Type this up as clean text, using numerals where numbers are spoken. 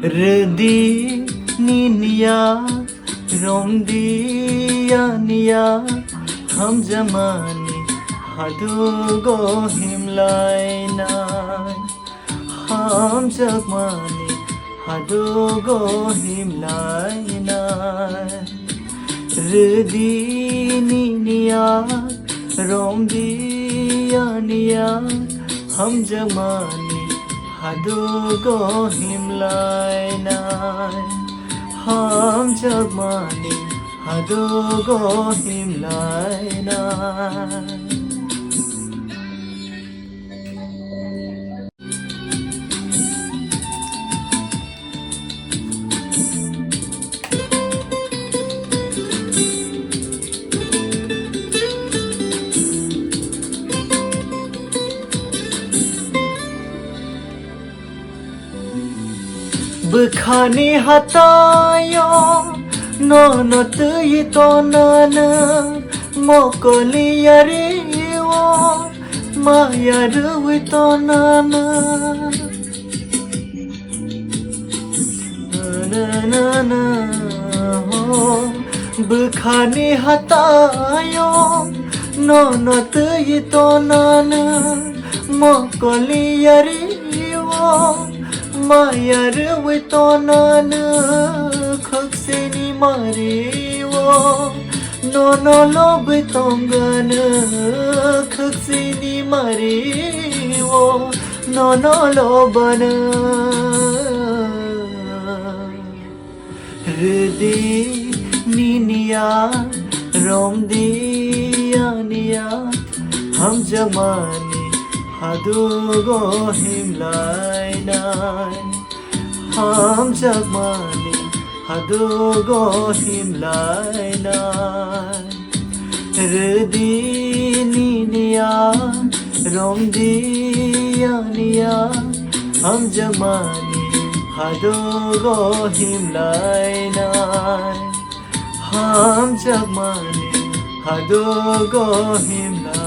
Rdi niya romdiya niya ham jamani hadugo himlai nai ham jamani hadugo himlai nai Rdi niya romdiya niya ham jamani hadugo himlai nai ham jamani hadugo himlai nai Bukhani hatayo nono tuyi tonana mokoli yariwo mayaru tonana na na na Bukhani hatayo nono tuyi tonana mokoli yariwo Mayar witonana khakseni mariwo nono lobitongana khakseni mariwo nono lobana Rdi niya romdiya niya ham jamani hadugo himlai nai ham jamani hadugo himlai nai Rdi niya romdiya niya ham jamani hadugo himlai nai ham jamani hadugo himlai